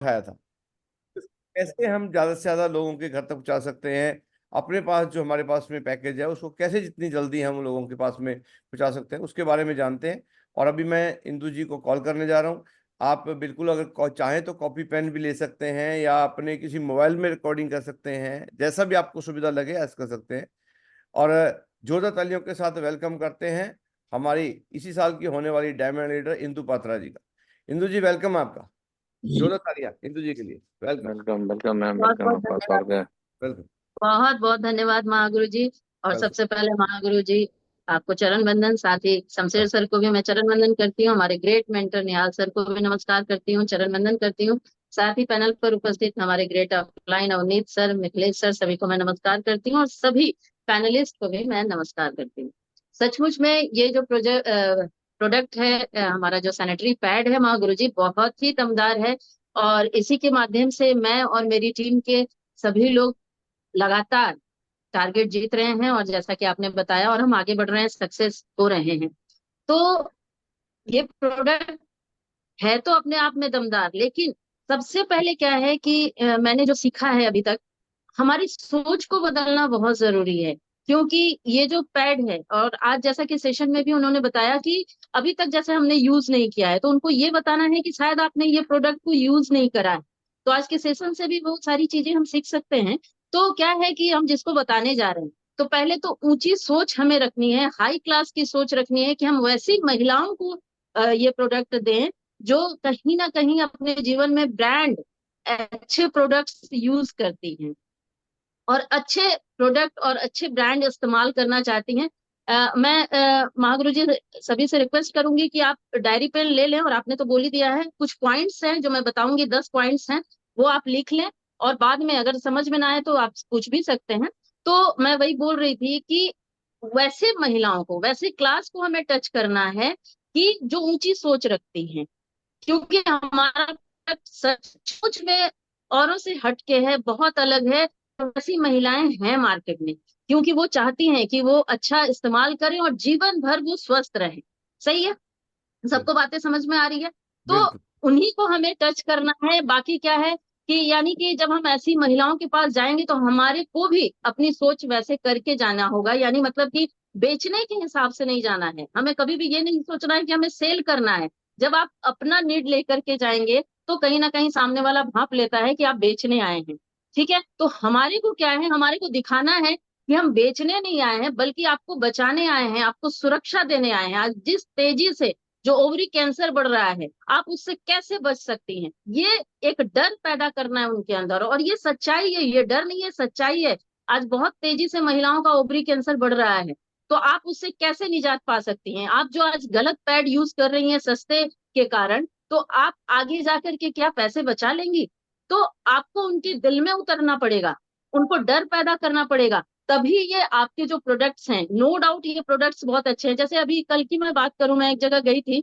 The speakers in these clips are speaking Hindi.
उठाया था। कैसे हम ज्यादा से ज्यादा लोगों के घर तक पहुंचा सकते हैं, अपने पास जो हमारे पास में पैकेज है उसको कैसे जितनी जल्दी हम लोगों के पास में पहुंचा सकते हैं, उसके बारे में जानते हैं। और अभी मैं इंदु जी को कॉल करने जा रहा हूँ। आप बिल्कुल अगर चाहें तो कॉपी पेन भी ले सकते हैं या अपने किसी मोबाइल में रिकॉर्डिंग कर सकते हैं, जैसा भी आपको सुविधा लगे ऐसा कर सकते हैं। और जोरदार तालियों के साथ वेलकम करते हैं हमारी इसी साल की होने वाली डायमंड लीडर इंदु पात्रा जी का। इंदु जी वेलकम आपका। जोरदार तालियां इंदु जी के लिए। वेलकम। वेलकम वेलकम मैम, बहुत वेलकम, बहुत आपका धन्यवाद। स्वागत है। वेलकम। बहुत बहुत धन्यवाद महागुरु जी। और वेलकम। सबसे पहले महागुरु जी आपको चरण वंदन, साथ ही शमशेर सर को भी मैं चरण वंदन करती हूँ, हमारे ग्रेट मेंटर निहाल सर को भी नमस्कार करती हूँ, चरण वंदन करती हूँ। साथ ही पैनल पर उपस्थित हमारे great upline Avneet sir, Mithilesh sir, सभी को मैं नमस्कार करती हूँ और सभी पैनलिस्ट को भी मैं नमस्कार करती हूँ। सचमुच में ये जो प्रोडक्ट है, हमारा जो सैनिटरी पैड है महागुरु जी, बहुत ही दमदार है। और इसी के माध्यम से मैं और मेरी टीम के सभी लोग लगातार टारगेट जीत रहे हैं, और जैसा कि आपने बताया, और हम आगे बढ़ रहे हैं, सक्सेस हो रहे हैं। तो ये प्रोडक्ट है तो अपने आप में दमदार, लेकिन सबसे पहले क्या है कि मैंने जो सीखा है अभी तक, हमारी सोच को बदलना बहुत जरूरी है। क्योंकि ये जो पैड है, और आज जैसा कि सेशन में भी उन्होंने बताया कि अभी तक जैसे हमने यूज नहीं किया है, तो उनको ये बताना है कि शायद आपने ये प्रोडक्ट को यूज नहीं करा है। तो आज के सेशन से भी बहुत सारी चीजें हम सीख सकते हैं। तो क्या है कि हम जिसको बताने जा रहे हैं, तो पहले तो ऊंची सोच हमें रखनी है, हाई क्लास की सोच रखनी है कि हम वैसी महिलाओं को ये प्रोडक्ट दें जो कहीं ना कहीं अपने जीवन में ब्रांड अच्छे प्रोडक्ट्स यूज करती हैं और अच्छे प्रोडक्ट और अच्छे ब्रांड इस्तेमाल करना चाहती हैं। मैं महागुरु जी सभी से रिक्वेस्ट करूंगी कि आप डायरी पेन ले लें, और आपने तो बोल ही दिया है, कुछ पॉइंट्स हैं जो मैं बताऊंगी, 10 पॉइंट्स हैं, वो आप लिख लें। और बाद में अगर समझ में ना आए तो आप पूछ भी सकते हैं। तो मैं वही बोल रही थी कि वैसे महिलाओं को, वैसे क्लास को हमें टच करना है कि जो ऊंची सोच रखती हैं। क्योंकि हमारा प्रोडक्ट सचमुच में औरों से हटके है, बहुत अलग है। ऐसी महिलाएं हैं मार्केट में, क्योंकि वो चाहती हैं कि वो अच्छा इस्तेमाल करें और जीवन भर वो स्वस्थ रहे। सही है, बिल्कुल। सबको बातें समझ में आ रही है। तो बिल्कुल। उन्हीं को हमें टच करना है। बाकी क्या है कि यानी कि जब हम ऐसी महिलाओं के पास जाएंगे तो हमारे को भी अपनी सोच वैसे करके जाना होगा, यानी मतलब कि बेचने के हिसाब से नहीं जाना है। हमें कभी भी ये नहीं सोचना है कि हमें सेल करना है। जब आप अपना नीड लेकर के जाएंगे तो कहीं ना कहीं सामने वाला भांप लेता है कि आप बेचने आए हैं। ठीक है, तो हमारे को क्या है, हमारे को दिखाना है कि हम बेचने नहीं आए हैं, बल्कि आपको बचाने आए हैं, आपको सुरक्षा देने आए हैं। आज जिस तेजी से जो ओवरी कैंसर बढ़ रहा है, आप उससे कैसे बच सकती हैं, ये एक डर पैदा करना है उनके अंदर। और ये सच्चाई है, ये डर नहीं है, सच्चाई है। आज बहुत तेजी से महिलाओं का ओवरी कैंसर बढ़ रहा है, तो आप उससे कैसे निजात पा सकती हैं। आप जो आज गलत पैड यूज कर रही हैं सस्ते के कारण, तो आप आगे जाकर के क्या पैसे बचा लेंगी। तो आपको उनके दिल में उतरना पड़ेगा, उनको डर पैदा करना पड़ेगा, तभी ये आपके जो प्रोडक्ट्स हैं, नो डाउट ये प्रोडक्ट्स बहुत अच्छे हैं। जैसे अभी कल की मैं बात करूं, मैं एक जगह गई थी,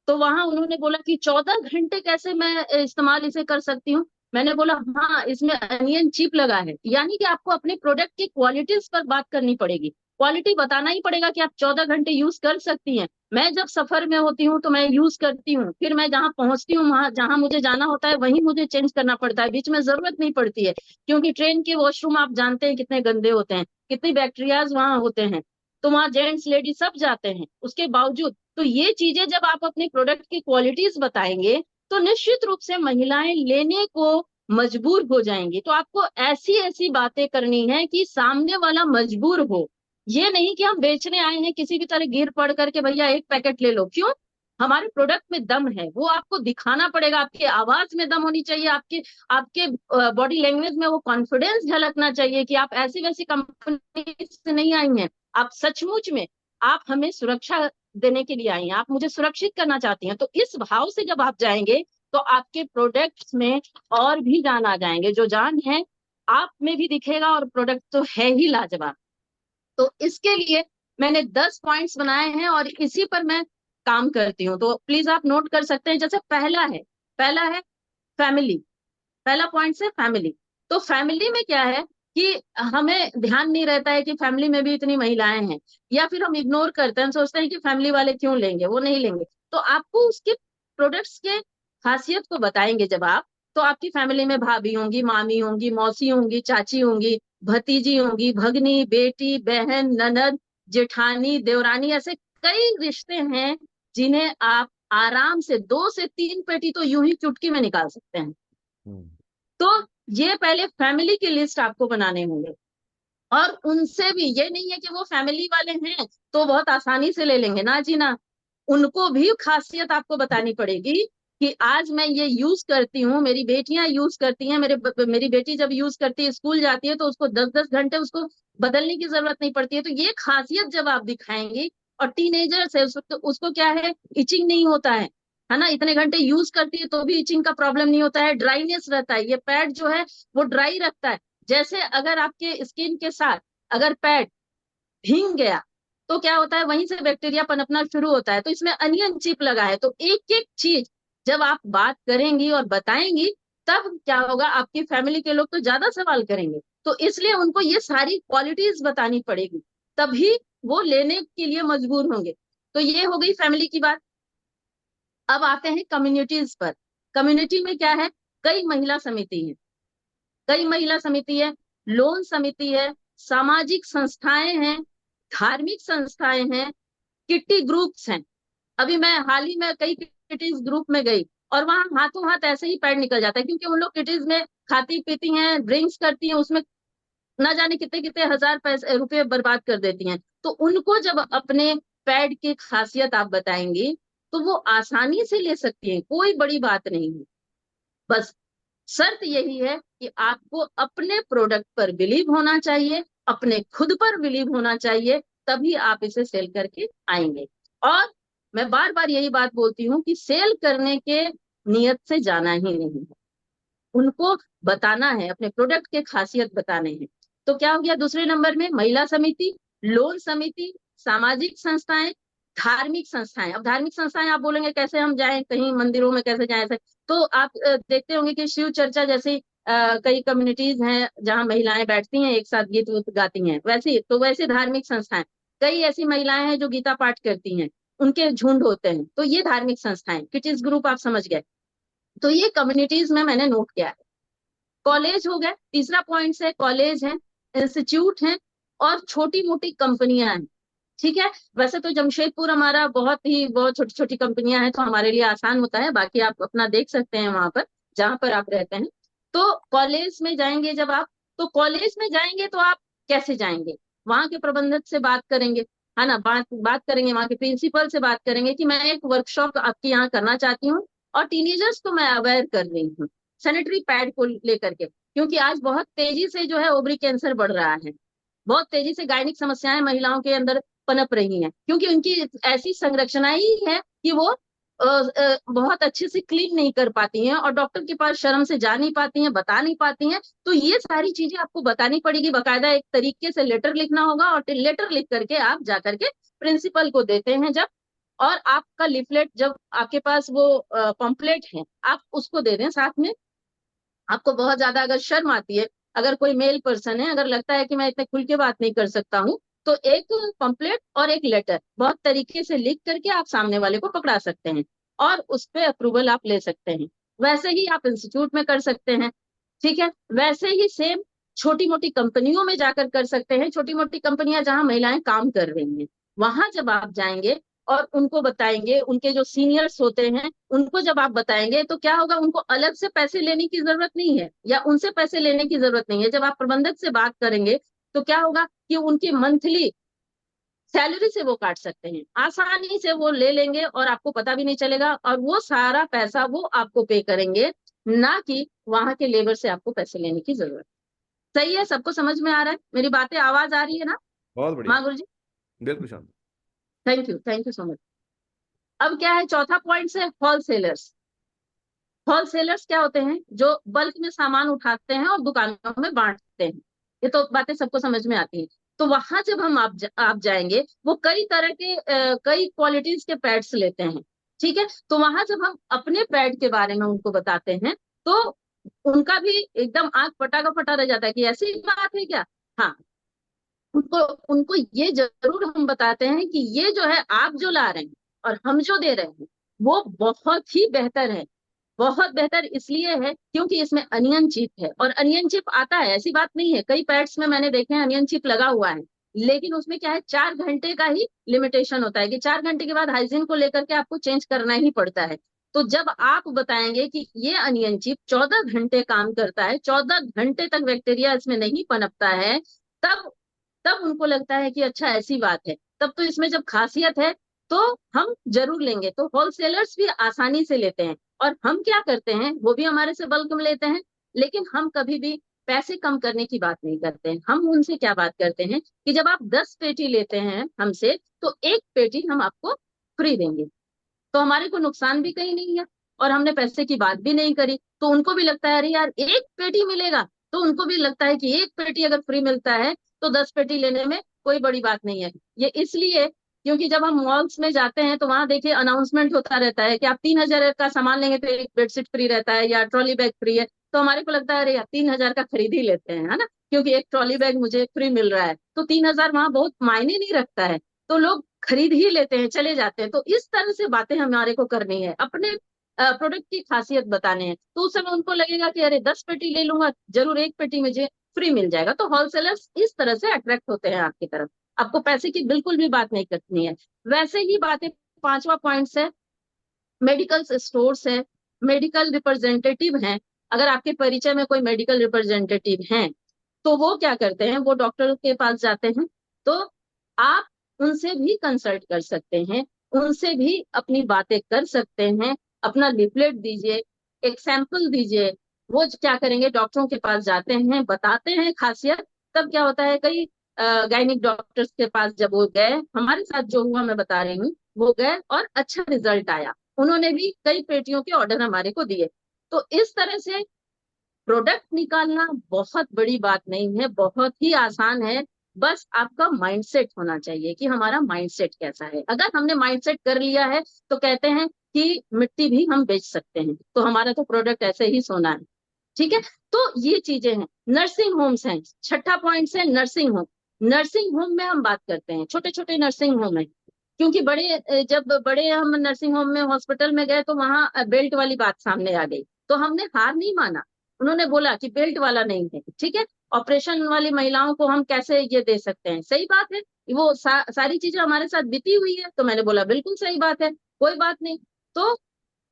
तो वहां उन्होंने बोला कि 14 घंटे कैसे मैं इस्तेमाल इसे कर सकती हूँ। मैंने बोला हाँ, इसमें अनियन चिप लगा है। यानी कि आपको अपने प्रोडक्ट की क्वालिटीज पर बात करनी पड़ेगी, क्वालिटी बताना ही पड़ेगा कि आप 14 घंटे यूज कर सकती हैं। मैं जब सफर में होती हूँ तो मैं यूज करती हूँ, फिर मैं जहाँ पहुंचती हूँ, वहां जहां मुझे जाना होता है वहीं मुझे चेंज करना पड़ता है, बीच में जरूरत नहीं पड़ती है। क्योंकि ट्रेन के वॉशरूम आप जानते हैं कितने गंदे होते हैं, कितनी बैक्टीरियाज वहां होते हैं। तो वहां जेंट्स लेडीज सब जाते हैं, उसके बावजूद। तो ये चीजें जब आप अपने प्रोडक्ट की क्वालिटीज बताएंगे, तो निश्चित रूप से महिलाएं लेने को मजबूर हो जाएंगी। तो आपको ऐसी ऐसी बातें करनी है कि सामने वाला मजबूर हो। ये नहीं कि हम बेचने आए हैं किसी भी तरह गिर पड़ करके भैया एक पैकेट ले लो। क्यों? हमारे प्रोडक्ट में दम है, वो आपको दिखाना पड़ेगा। आपकी आवाज में दम होनी चाहिए, आपके आपके बॉडी लैंग्वेज में वो कॉन्फिडेंस झलकना चाहिए कि आप ऐसी वैसी कंपनी से नहीं आई हैं। आप सचमुच में, आप हमें सुरक्षा देने के लिए आई हैं, आप मुझे सुरक्षित करना चाहती हैं। तो इस भाव से जब आप जाएंगे, तो आपके प्रोडक्ट्स में और भी जान आ जाएंगे। जो जान है आप में भी दिखेगा, और प्रोडक्ट तो है ही लाजवाब। तो इसके लिए मैंने 10 पॉइंट्स बनाए हैं और इसी पर मैं काम करती हूँ। तो प्लीज आप नोट कर सकते हैं। जैसे पहला है फैमिली। पहला पॉइंट है फैमिली। तो फैमिली में क्या है कि हमें ध्यान नहीं रहता है कि फैमिली में भी इतनी महिलाएं हैं, या फिर हम इग्नोर करते हैं, सोचते हैं कि फैमिली वाले क्यों लेंगे, वो नहीं लेंगे। तो आपको उसके प्रोडक्ट्स के खासियत को बताएंगे जब आप, तो आपकी फैमिली में भाभी होंगी, मामी होंगी, मौसी होंगी, चाची होंगी, भतीजी होंगी, भगनी, बेटी, बहन, ननद, जेठानी, देवरानी, ऐसे कई रिश्ते हैं जिन्हें आप आराम से 2 से 3 पेटी तो यूं ही चुटकी में निकाल सकते हैं। हम्म। तो ये पहले फैमिली की लिस्ट आपको बनाने होंगे। और उनसे भी ये नहीं है कि वो फैमिली वाले हैं तो बहुत आसानी से ले लेंगे, ना जी ना। उनको भी खासियत आपको बतानी पड़ेगी कि आज मैं ये यूज करती हूँ, मेरी बेटियां यूज करती हैं, मेरी बेटी जब यूज करती है, स्कूल जाती है, तो उसको 10-10 घंटे उसको बदलने की जरूरत नहीं पड़ती है। तो ये खासियत जब आप दिखाएंगी, और टीनेजर्स है, उसको क्या है, इचिंग नहीं होता है ना, इतने घंटे यूज करती है तो भी इचिंग का प्रॉब्लम नहीं होता है, ड्राईनेस रहता है, ये पैड जो है वो ड्राई रखता है। जैसे अगर आपके स्किन के साथ अगर पैड भींग गया तो क्या होता है, वहीं से बैक्टीरिया पनपना शुरू होता है। तो इसमें अनियन चिप लगा है, तो एक एक चीज जब आप बात करेंगी और बताएंगी, तब क्या होगा, आपकी फैमिली के लोग तो ज्यादा सवाल करेंगे। तो इसलिए उनको ये सारी क्वालिटीज बतानी पड़ेगी, तभी वो लेने के लिए मजबूर होंगे। तो ये हो गई फैमिली की बात। अब आते हैं कम्युनिटीज पर। कम्युनिटी में क्या है, कई महिला समिति है, कई महिला समिति है, लोन समिति है, सामाजिक संस्थाएं हैं, धार्मिक संस्थाएं हैं, किट्टी ग्रुप्स हैं। अभी मैं हाल ही में कई किटीज ग्रुप में गई, और वहां हाथों हाथ ऐसे ही पैड निकल जाता है, क्योंकि उन लोग किटीज में खाती पीती हैं, ड्रिंक्स करती हैं, उसमें ना जाने कितने कितने हजार पैसे रुपए बर्बाद कर देती हैं। तो उनको जब अपने पैड की खासियत आप बताएंगी, तो वो आसानी से ले सकती हैं, कोई बड़ी बात नहीं है। बस शर्त यही है कि आपको अपने प्रोडक्ट पर बिलीव होना चाहिए, अपने खुद पर बिलीव होना चाहिए, तभी आप इसे सेल करके आएंगे। और मैं बार बार यही बात बोलती हूँ कि सेल करने के नियत से जाना ही नहीं है, उनको बताना है, अपने प्रोडक्ट के खासियत बताने हैं। तो क्या हो गया, दूसरे नंबर में महिला समिति, लोन समिति, सामाजिक संस्थाएं, धार्मिक संस्थाएं। अब धार्मिक संस्थाएं आप बोलेंगे कैसे हम जाएं, कहीं मंदिरों में कैसे जाएं ऐसे? तो आप देखते होंगे कि शिव चर्चा जैसी कई कम्युनिटीज हैं जहां महिलाएं बैठती हैं, एक साथ गीत उत गाती हैं, वैसे तो वैसे धार्मिक संस्थाएं, कई ऐसी महिलाएं हैं जो गीता पाठ करती हैं, उनके झुंड होते हैं, तो ये धार्मिक संस्थाएं, किटिस ग्रुप आप समझ गए। तो ये कम्युनिटीज में मैंने नोट किया है। कॉलेज हो गए, तीसरा पॉइंट है, कॉलेज है, इंस्टीट्यूट है, और छोटी मोटी कंपनियां हैं। ठीक है, वैसे तो जमशेदपुर हमारा बहुत छोटी छोटी कंपनियां हैं, तो हमारे लिए आसान होता है, बाकी आप अपना देख सकते हैं वहां पर जहां पर आप रहते हैं। तो कॉलेज में जाएंगे जब आप, तो कॉलेज में जाएंगे तो आप कैसे जाएंगे, वहां के प्रबंधक से बात करेंगे, है ना, बात बात करेंगे, वहां के प्रिंसिपल से बात करेंगे कि मैं एक वर्कशॉप आपके यहाँ करना चाहती हूँ, और टीनेजर्स को मैं अवेयर कर रही हूँ सैनिटरी पैड को लेकर के, क्योंकि आज बहुत तेजी से जो है ओवरी कैंसर बढ़ रहा है, बहुत तेजी से गायनिक समस्याएं महिलाओं के अंदर पनप रही हैं, क्योंकि उनकी ऐसी संरचनाएं ही है कि वो बहुत अच्छे से क्लीन नहीं कर पाती हैं, और डॉक्टर के पास शर्म से जा नहीं पाती हैं, बता नहीं पाती हैं। तो ये सारी चीजें आपको बतानी पड़ेगी, बकायदा एक तरीके से लेटर लिखना होगा, और लेटर लिख करके आप जाकर के प्रिंसिपल को देते हैं जब, और आपका लिफलेट जब आपके पास वो पंपलेट है, आप उसको दे दें साथ में। आपको बहुत ज्यादा अगर शर्म आती है, अगर कोई मेल पर्सन है, अगर लगता है कि मैं इतने खुल के बात नहीं कर सकता हूँ, तो एक पंपलेट और एक लेटर बहुत तरीके से लिख करके आप सामने वाले को पकड़ा सकते हैं, और उस पर अप्रूवल आप ले सकते हैं। वैसे ही आप इंस्टीट्यूट में कर सकते हैं। ठीक है, वैसे ही सेम छोटी मोटी कंपनियों में जाकर कर सकते हैं, छोटी मोटी कंपनियां जहां महिलाएं काम कर रही हैं, वहां जब आप जाएंगे और उनको बताएंगे, उनके जो सीनियर्स होते हैं उनको जब आप बताएंगे, तो क्या होगा, उनको अलग से पैसे लेने की जरूरत नहीं है, या उनसे पैसे लेने की जरूरत नहीं है। जब आप प्रबंधक से बात करेंगे, तो क्या होगा कि उनकी मंथली सैलरी से वो काट सकते हैं, आसानी से वो ले लेंगे, और आपको पता भी नहीं चलेगा, और वो सारा पैसा वो आपको पे करेंगे, ना कि वहां के लेबर से आपको पैसे लेने की जरूरत। सही है, सबको समझ में आ रहा है मेरी बातें, आवाज आ रही है ना बहुत बढ़िया। माँ गुरु जी? बिल्कुल शांत। Thank you so much. अब क्या है, चौथा पॉइंट है होलसेलर्स। होलसेलर्स क्या होते हैं, जो बल्क में सामान उठाते हैं और दुकानों में बांटते हैं। ये तो बातें सबको समझ में आती हैं। तो वहां जब हम आप जाएंगे, वो कई तरह के कई क्वालिटीज के पैड्स लेते हैं। ठीक है, तो वहां जब हम अपने पैड के बारे में उनको बताते हैं, तो उनका भी एकदम आंख फटा का फटा रह जाता है कि ऐसी बात है क्या। हाँ, उनको उनको ये जरूर हम बताते हैं कि ये जो है आप जो ला रहे हैं और हम जो दे रहे हैं, वो बहुत ही बेहतर है, बहुत बेहतर इसलिए है क्योंकि इसमें अनियन चिप है, और अनियन चिप आता है, ऐसी बात नहीं है, कई पैड्स में मैंने देखे हैं अनियन चिप लगा हुआ है, लेकिन उसमें क्या है 4 घंटे का ही लिमिटेशन होता है कि 4 घंटे के बाद हाइजीन को लेकर के आपको चेंज करना ही पड़ता है। तो जब आप बताएंगे कि ये अनियन चिप 14 घंटे काम करता है, 14 घंटे तक बैक्टीरिया इसमें नहीं पनपता है, तब तब उनको लगता है कि अच्छा ऐसी बात है, तब तो इसमें जब खासियत है तो हम जरूर लेंगे। तो होलसेलर्स भी आसानी से लेते हैं, और हम क्या करते हैं, वो भी हमारे से बल्क में लेते हैं, लेकिन हम कभी भी पैसे कम करने की बात नहीं करते हैं। हम उनसे क्या बात करते हैं कि जब आप 10 पेटी लेते हैं हमसे, तो 1 पेटी हम आपको फ्री देंगे, तो हमारे को नुकसान भी कहीं नहीं है, और हमने पैसे की बात भी नहीं करी। तो उनको भी लगता है अरे यार 1 पेटी मिलेगा, तो उनको भी लगता है कि 1 पेटी अगर फ्री मिलता है तो 10 पेटी लेने में कोई बड़ी बात नहीं है। ये इसलिए क्योंकि जब हम मॉल्स में जाते हैं तो वहां देखिए अनाउंसमेंट होता रहता है कि आप 3,000 का सामान लेंगे तो एक बेडशीट फ्री रहता है या ट्रॉली बैग फ्री है, तो हमारे को लगता है अरे यार 3,000 का खरीद ही लेते हैं, है ना, क्योंकि एक ट्रॉली बैग मुझे फ्री मिल रहा है, तो 3,000 वहां बहुत मायने नहीं रखता है, तो लोग खरीद ही लेते हैं, चले जाते हैं। तो इस तरह से बातें हमारे को करनी है, अपने प्रोडक्ट की खासियत बताने हैं, तो उस समय उनको लगेगा कि अरे 10 पेटी ले लूंगा, जरूर 1 पेटी मुझे फ्री मिल जाएगा। तो होलसेलर्स इस तरह से अट्रैक्ट होते हैं आपकी तरफ, आपको पैसे की बिल्कुल भी बात नहीं करनी है। वैसे ही बातें, 5वां पॉइंट है मेडिकल स्टोर्स है, मेडिकल रिप्रेजेंटेटिव हैं। अगर आपके परिचय में कोई मेडिकल रिप्रेजेंटेटिव हैं तो वो क्या करते हैं, वो डॉक्टर के पास जाते हैं, तो आप उनसे भी कंसल्ट कर सकते हैं, उनसे भी अपनी बातें कर सकते हैं, अपना लिफलेट दीजिए, एक सैंपल दीजिए। वो क्या करेंगे, डॉक्टरों के पास जाते हैं, बताते हैं खासियत। तब क्या होता है, कई गायनिक डॉक्टर्स के पास जब वो गए, हमारे साथ जो हुआ मैं बता रही हूँ, वो गए और अच्छा रिजल्ट आया, उन्होंने भी कई पेटियों के ऑर्डर हमारे को दिए। तो इस तरह से प्रोडक्ट निकालना बहुत बड़ी बात नहीं है, बहुत ही आसान है। बस आपका माइंडसेट होना चाहिए कि हमारा माइंडसेट कैसा है। अगर हमने माइंडसेट कर लिया है तो कहते हैं कि मिट्टी भी हम बेच सकते हैं, तो हमारा तो प्रोडक्ट ऐसे ही सोना है। ठीक है, तो ये चीजें हैं। नर्सिंग होम्स हैं, 6ठा पॉइंट है नर्सिंग होम। नर्सिंग होम में हम बात करते हैं, छोटे छोटे नर्सिंग होम है, क्योंकि जब बड़े हम नर्सिंग होम में हॉस्पिटल में गए तो वहां बेल्ट वाली बात सामने आ गई, तो हमने हार नहीं माना। उन्होंने बोला कि बेल्ट वाला नहीं है, ठीक है, ऑपरेशन वाली महिलाओं को हम कैसे ये दे सकते हैं, सही बात है, वो सारी चीजें हमारे साथ बीती हुई है, तो मैंने बोला बिल्कुल सही बात है, कोई बात नहीं। तो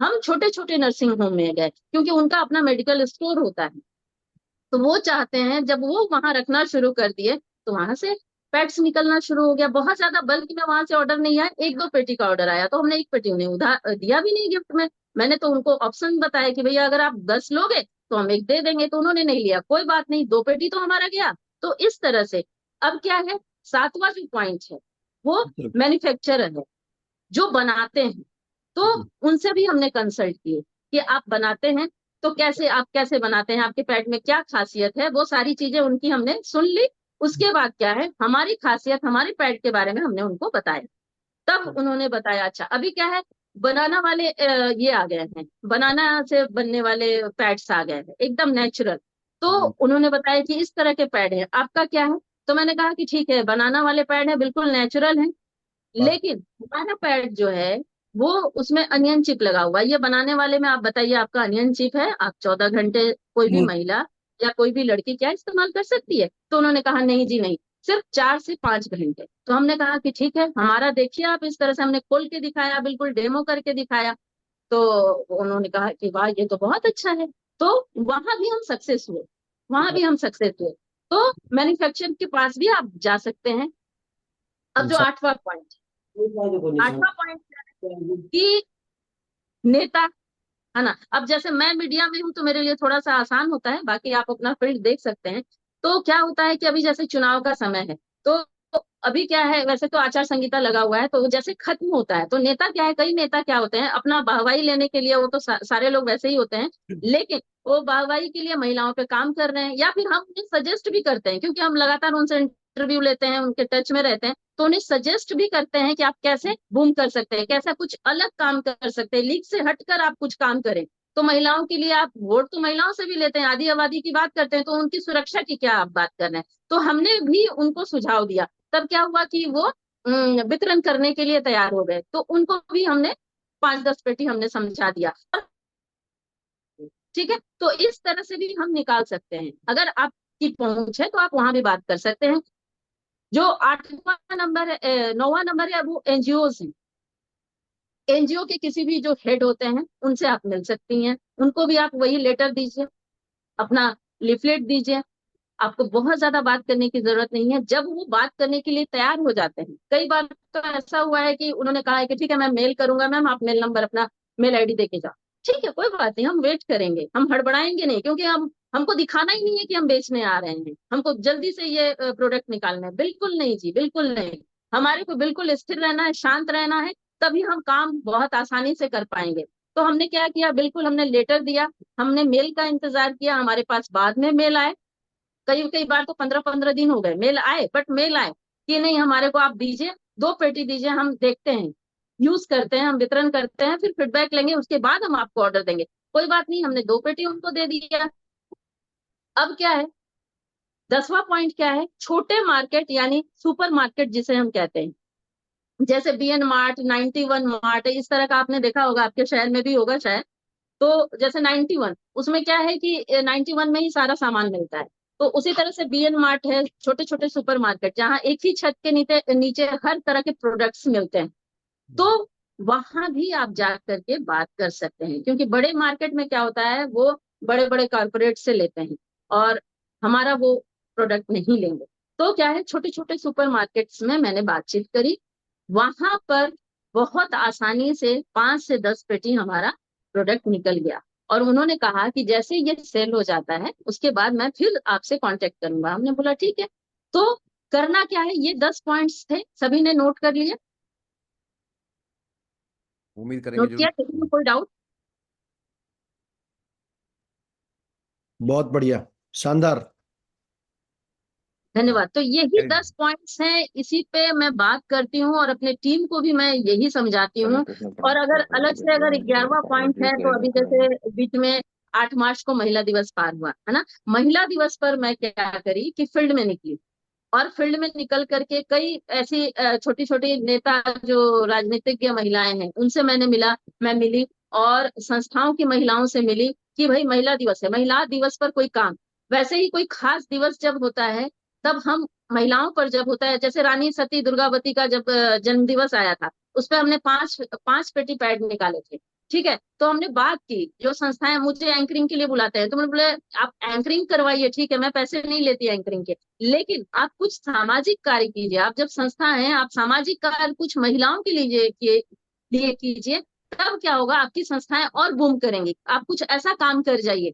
हम छोटे छोटे नर्सिंग होम में गए, क्योंकि उनका अपना मेडिकल स्टोर होता है, तो वो चाहते हैं, जब वो वहां रखना शुरू कर दिए तो वहां से पैट्स निकलना शुरू हो गया। बहुत ज्यादा बल्क में वहां से ऑर्डर नहीं आया, 1-2 पेटी का ऑर्डर आया, तो हमने 1 पेटी उन्हें उधार दिया भी नहीं गिफ्ट में। मैंने तो उनको ऑप्शन बताया कि भैया अगर आप 10 लोगे तो हम एक दे देंगे, तो उन्होंने नहीं लिया, कोई बात नहीं, 2 पेटी तो हमारा गया। तो इस तरह से अब क्या है, 7वां जो पॉइंट है वो मैन्युफैक्चरर है, जो बनाते हैं, तो उनसे भी हमने कंसल्ट किए कि आप बनाते हैं तो कैसे, आप कैसे बनाते हैं, आपके पैड में क्या खासियत है, वो सारी चीजें उनकी हमने सुन ली। उसके बाद क्या है, हमारी खासियत, हमारे पैड के बारे में हमने उनको बताया। तब उन्होंने बताया अच्छा अभी क्या है, बनाना वाले ये आ गए हैं, बनाना से बनने वाले पैड्स आ गए हैं एकदम नेचुरल। तो उन्होंने बताया कि इस तरह के पैड है, आपका क्या है, तो मैंने कहा कि ठीक है, बनाना वाले पैड है, बिल्कुल नेचुरल है, लेकिन हमारा पैड जो है वो उसमें अनियन चिप लगा हुआ है। ये बनाने वाले में आप बताइए, आपका अनियन चिप है, आप 14 घंटे कोई भी महिला या कोई भी लड़की क्या इस्तेमाल कर सकती है, तो उन्होंने कहा नहीं जी नहीं, सिर्फ 4 से 5 घंटे। तो हमने कहा कि ठीक है, हमारा देखिए आप, इस तरह से हमने खोल के दिखाया, बिल्कुल डेमो करके दिखाया। तो उन्होंने कहा कि वाह ये तो बहुत अच्छा है। तो वहां भी हम सक्सेस हुए, वहां भी हम सक्सेस हुए। तो मैन्युफैक्चर के पास भी आप जा सकते हैं। अब जो 8वां पॉइंट, 8वां पॉइंट कि नेता, है ना, अब जैसे मैं मीडिया में हूँ तो मेरे लिए थोड़ा सा आसान होता है, बाकी आप अपना फील्ड देख सकते हैं। तो क्या होता है कि अभी जैसे चुनाव का समय है, तो अभी क्या है, वैसे तो आचार संहिता लगा हुआ है, तो वो जैसे खत्म होता है तो नेता क्या है, कई नेता क्या होते हैं, अपना वाहवाही लेने के लिए, वो तो सारे लोग वैसे ही होते हैं, लेकिन वो वाहवाही के लिए महिलाओं पे काम कर रहे हैं, या फिर हम उन्हें सजेस्ट भी करते हैं, क्योंकि हम लगातार उनसे इंटरव्यू लेते हैं, उनके टच में रहते हैं, तो उन्हें सजेस्ट भी करते हैं कि आप कैसे बूम कर सकते हैं, कैसा कुछ अलग काम कर सकते हैं, लीग से हटकर आप कुछ काम करें। तो महिलाओं के लिए आप वोट तो महिलाओं से भी लेते हैं, आधी आबादी की बात करते हैं, तो उनकी सुरक्षा की क्या आप बात कर रहे हैं। तो हमने भी उनको सुझाव दिया, तब क्या हुआ कि वो वितरण करने के लिए तैयार हो गए, तो उनको भी हमने 5-10 पेटी हमने समझा दिया। ठीक है, तो इस तरह से भी हम निकाल सकते हैं। अगर आपकी पहुंच है तो आप वहां भी बात कर सकते हैं। जो 8वां नंबर है, 9वां नंबर है, वो एनजीओ है। एनजीओ के किसी भी जो हेड होते हैं उनसे आप मिल सकती हैं, उनको भी आप वही लेटर दीजिए, अपना लिफलेट दीजिए। आपको बहुत ज्यादा बात करने की जरूरत नहीं है। जब वो बात करने के लिए तैयार हो जाते हैं, कई बार तो ऐसा हुआ है कि उन्होंने कहा है कि ठीक है मैं मेल करूंगा मैम, आप मेल नंबर अपना मेल आईडी देके जाओ। ठीक है, कोई बात नहीं, हम वेट करेंगे, हम हड़बड़ाएंगे नहीं, क्योंकि हमको दिखाना ही नहीं है कि हम बेचने आ रहे हैं, हमको जल्दी से ये प्रोडक्ट निकालना है। बिल्कुल नहीं जी, बिल्कुल नहीं। हमारे को बिल्कुल स्थिर रहना है, शांत रहना है, तभी हम काम बहुत आसानी से कर पाएंगे। तो हमने क्या किया, बिल्कुल हमने लेटर दिया, हमने मेल का इंतजार किया, हमारे पास बाद में मेल आए। कई कई बार तो 15-15 दिन हो गए, मेल आए, बट मेल आए कि नहीं हमारे को आप दीजिए, 2 पेटी दीजिए, हम देखते हैं, यूज करते हैं, हम वितरण करते हैं, फिर फीडबैक लेंगे, उसके बाद हम आपको ऑर्डर देंगे। कोई बात नहीं, हमने 2 पेटी उनको दे दिया। अब क्या है, 10वां पॉइंट क्या है, छोटे मार्केट यानी सुपर मार्केट जिसे हम कहते हैं, जैसे बीएन मार्ट, 91 मार्ट, इस तरह का आपने देखा होगा, आपके शहर में भी होगा शायद। तो जैसे 91, उसमें क्या है कि 91 में ही सारा सामान मिलता है। तो उसी तरह से बीएन मार्ट है, छोटे छोटे सुपर मार्केट जहाँ एक ही छत के नीचे नीचे हर तरह के प्रोडक्ट्स मिलते हैं। तो वहां भी आप जा करके बात कर सकते हैं, क्योंकि बड़े मार्केट में क्या होता है, वो बड़े बड़े कारपोरेट से लेते हैं और हमारा वो प्रोडक्ट नहीं लेंगे। तो क्या है, छोटे छोटे सुपर मार्केट्स में मैंने बातचीत करी, वहां पर बहुत आसानी से 5 से 10 पेटी हमारा प्रोडक्ट निकल गया। और उन्होंने कहा कि जैसे ये सेल हो जाता है उसके बाद मैं फिर आपसे कांटेक्ट करूंगा। हमने बोला ठीक है। तो करना क्या है, ये 10 पॉइंट्स थे, सभी ने नोट कर लिया? उम्मीद करेंगे नोट जो भी। किया, किसी में कोई डाउट? बहुत बढ़िया, शानदार। हाँ, धन्यवाद। तो यही very good। 10 पॉइंट्स हैं, इसी पे मैं बात करती हूँ और अपने टीम को भी मैं यही समझाती हूँ। और अगर अलग से अगर 11वां पॉइंट है, तो अभी जैसे बीच में 8 मार्च को महिला दिवस पार हुआ है ना, महिला दिवस पर मैं क्या करी कि फील्ड में निकली, और फील्ड में निकल करके कई ऐसी छोटी छोटी नेता जो राजनीतिज्ञ महिलाएं हैं उनसे मैंने मैं मिली, और संस्थाओं की महिलाओं से मिली कि भाई महिला दिवस है, महिला दिवस पर कोई काम, वैसे ही कोई खास दिवस जब होता है तब हम महिलाओं पर जब होता है, जैसे रानी सती दुर्गावती का जब जन्म दिवस आया था, उस पर हमने 5 पेटी पैड निकाले थे। ठीक है, तो हमने बात की, जो संस्थाएं मुझे एंकरिंग के लिए बुलाते हैं, तो मैंने बोले आप एंकरिंग करवाइए, ठीक है, मैं पैसे नहीं लेती एंकरिंग के, लेकिन आप कुछ सामाजिक कार्य कीजिए। आप जब संस्था है, आप सामाजिक कार्य कुछ महिलाओं के लिए कीजिए, तब क्या होगा, आपकी संस्थाएं और बूम करेंगी, आप कुछ ऐसा काम कर जाइए।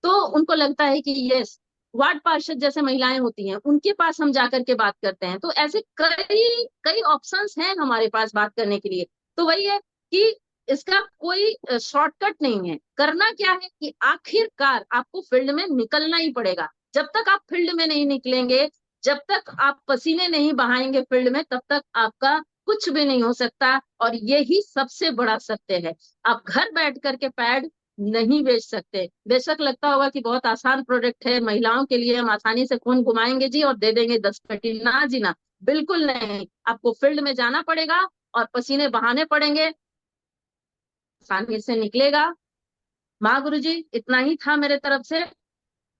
तो उनको लगता है कि यस, वार्ड पार्षद जैसे महिलाएं होती हैं उनके पास हम जाकर के बात करते हैं। तो ऐसे कई कई ऑप्शंस हैं हमारे पास बात करने के लिए। तो वही है कि इसका कोई शॉर्टकट नहीं है। करना क्या है कि आखिरकार आपको फील्ड में निकलना ही पड़ेगा। जब तक आप फील्ड में नहीं निकलेंगे, जब तक आप पसीने नहीं बहाएंगे फील्ड में, तब तक आपका कुछ भी नहीं हो सकता। और यही सबसे बड़ा सत्य है। आप घर बैठ करके पैड नहीं बेच सकते। बेशक लगता होगा कि बहुत आसान प्रोडक्ट है, महिलाओं के लिए हम आसानी से फोन घुमाएंगे जी और दे देंगे 10 पेटी, ना जी ना, बिल्कुल नहीं। आपको फील्ड में जाना पड़ेगा और पसीने बहाने पड़ेंगे, आसानी से निकलेगा। माँ गुरु जी, इतना ही था मेरे तरफ से।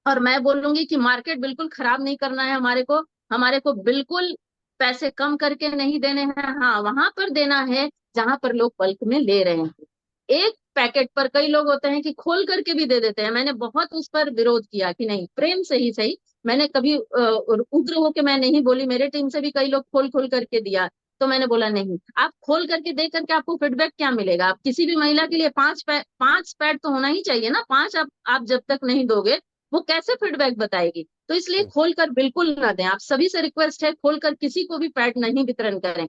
और मैं बोलूंगी कि मार्केट बिल्कुल खराब नहीं करना है हमारे को बिल्कुल पैसे कम करके नहीं देने हैं। हाँ, वहां पर देना है जहां पर लोग बल्क में ले रहे हैं। एक पैकेट पर कई लोग होते हैं कि खोल करके भी दे देते हैं। मैंने बहुत उस पर विरोध किया कि नहीं, प्रेम से ही सही, मैंने कभी उग्र होके मैं नहीं बोली, मेरे टीम से भी कई लोग खोल खोल करके दिया। तो मैंने बोला नहीं, आप खोल करके दे करके आपको फीडबैक क्या मिलेगा? आप किसी भी महिला के लिए 5 पैड तो होना ही चाहिए ना, 5 आप जब तक नहीं दोगे वो कैसे फीडबैक बताएगी? तो इसलिए खोलकर बिल्कुल ना दें। आप सभी से रिक्वेस्ट है, खोलकर किसी को भी पैड नहीं वितरण करें।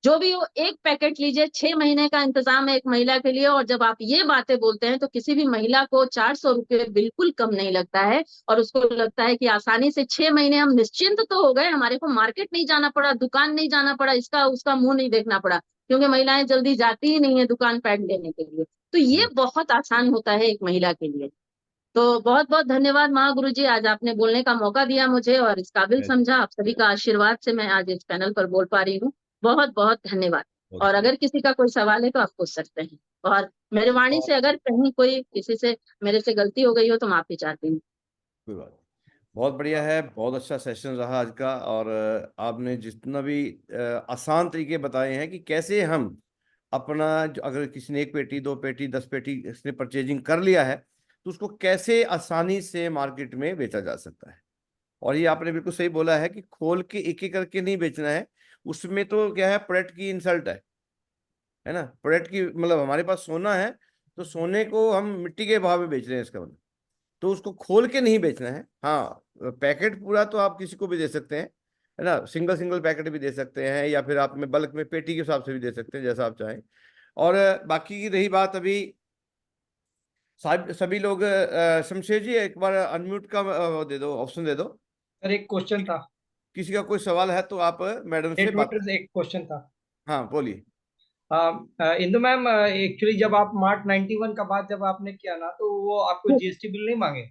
जो भी हो, एक पैकेट लीजिए, 6 महीने का इंतजाम है एक महिला के लिए। और जब आप ये बातें बोलते हैं तो किसी भी महिला को 400 रुपये बिल्कुल कम नहीं लगता है। और उसको लगता है कि आसानी से 6 महीने हम निश्चिंत तो हो गए, हमारे को मार्केट नहीं जाना पड़ा, दुकान नहीं जाना पड़ा, इसका उसका मुंह नहीं देखना पड़ा, क्योंकि महिलाएं जल्दी जाती ही नहीं है दुकान पैड लेने के लिए। तो ये बहुत आसान होता है एक महिला के लिए। तो बहुत बहुत धन्यवाद महागुरु जी, आज आपने बोलने का मौका दिया मुझे और इस काबिल समझा। आप सभी का आशीर्वाद से मैं आज इस पैनल पर बोल पा रही हूँ। बहुत बहुत धन्यवाद। और अगर किसी का कोई सवाल है तो आप पूछ सकते हैं। और मेरे वाणी से अगर कहीं कोई किसी से मेरे से गलती हो गई हो तो माफी चाहती हूँ। कोई बात नहीं। बहुत बढ़िया है, बहुत अच्छा सेशन रहा आज का। और आपने जितना भी आसान तरीके बताए हैं कि कैसे हम अपना अगर किसी ने 1 पेटी 2 पेटी 10 पेटी इसने परचेजिंग कर लिया है तो उसको कैसे आसानी से मार्केट में बेचा जा सकता है। और ये आपने बिल्कुल सही बोला है कि खोल के एक एक करके नहीं बेचना है। उसमें तो क्या है, प्रोडक्ट की इंसल्ट है ना। प्रोडक्ट की मतलब हमारे पास सोना है तो सोने को हम मिट्टी के भाव में बेच रहे हैं, इसका मतलब। तो उसको खोल के नहीं बेचना है। हाँ, पैकेट पूरा तो आप किसी को भी दे सकते हैं, है ना। सिंगल सिंगल पैकेट भी दे सकते हैं, या फिर आप में बल्क में पेटी के हिसाब से भी दे सकते हैं, जैसा आप चाहें। और बाकी की रही बात, अभी सभी लोग शमशेर जी एक बार अनम्यूट का वो दे दो, ऑप्शन दे दो। सर एक क्वेश्चन था, किसी का कोई सवाल है तो आप मैडम से बात नेटवर्कर से एक क्वेश्चन था। हाँ, बोलिए। इंदु मैम, एक्चुअली जब आप मार्च 91 का बाद जब आपने किया ना, तो वो आपको जीएसटी बिल नहीं मांगे?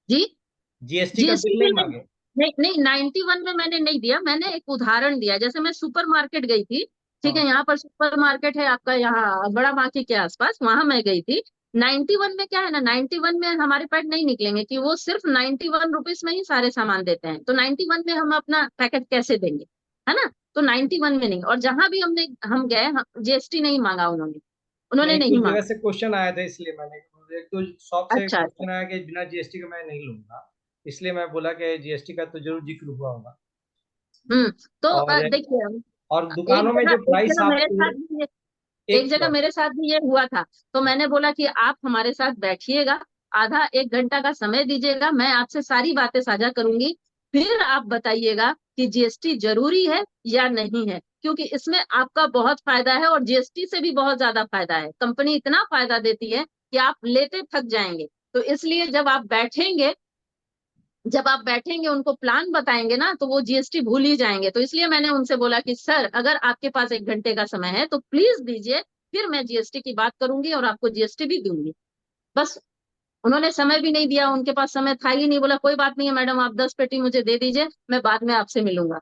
जी, जीएसटी का जीएसटी बिल नहीं बिल मांगे? नहीं नहीं, 91 में मैंने नहीं दिया। मैंने एक उदाहरण दिया, जैसे मैं सुपर मार्केट गई थी, ठीक है, हाँ। यहाँ पर सुपर मार्केट है आपका, यहाँ बड़ा बांकी के आसपास, वहां मैं गई थी। 91 में क्या है ना, 91 में हमारे पैड नहीं निकलेंगे कि वो सिर्फ 91 रुपीज में ही सारे सामान देते हैं, तो 91 में हम अपना पैकेट कैसे देंगे, है ना। तो 91 में नहीं, और जहां भी हम गए, जीएसटी नहीं मांगा उन्होंने, उन्होंने नहीं, नहीं कुछ जगह मांगा। से क्वेश्चन आया था इसलिए मैंने, एक तो शॉप से अच्छा अच्छा। क्वेश्चन आया कि बिना जीएसटी का मैं नहीं लूंगा, इसलिए मैं बोला कि जीएसटी का तो जरूर जिक्र हुआ होगा। तो और देखिए, और दुकानों में जो एक प्राइस जगह आप मेरे साथ भी एक एक जगह मेरे साथ भी ये हुआ था। तो मैंने बोला कि आप हमारे साथ बैठिएगा, आधा 1 घंटा का समय दीजिएगा, मैं आपसे सारी बातें साझा करूंगी, फिर आप बताइएगा कि जीएसटी जरूरी है या नहीं है, क्योंकि इसमें आपका बहुत फायदा है और जीएसटी से भी बहुत ज्यादा फायदा है। कंपनी इतना फायदा देती है कि आप लेते थक जाएंगे। तो इसलिए जब आप बैठेंगे उनको प्लान बताएंगे ना, तो वो जीएसटी भूल ही जाएंगे। तो इसलिए मैंने उनसे बोला कि सर, अगर आपके पास 1 घंटे का समय है तो प्लीज दीजिए, फिर मैं जीएसटी की बात करूंगी और आपको जीएसटी भी दूंगी। बस, उन्होंने समय भी नहीं दिया, उनके पास समय था ही नहीं। बोला कोई बात नहीं है मैडम, आप 10 पेटी मुझे दे दीजिए, मैं बाद में आपसे मिलूंगा।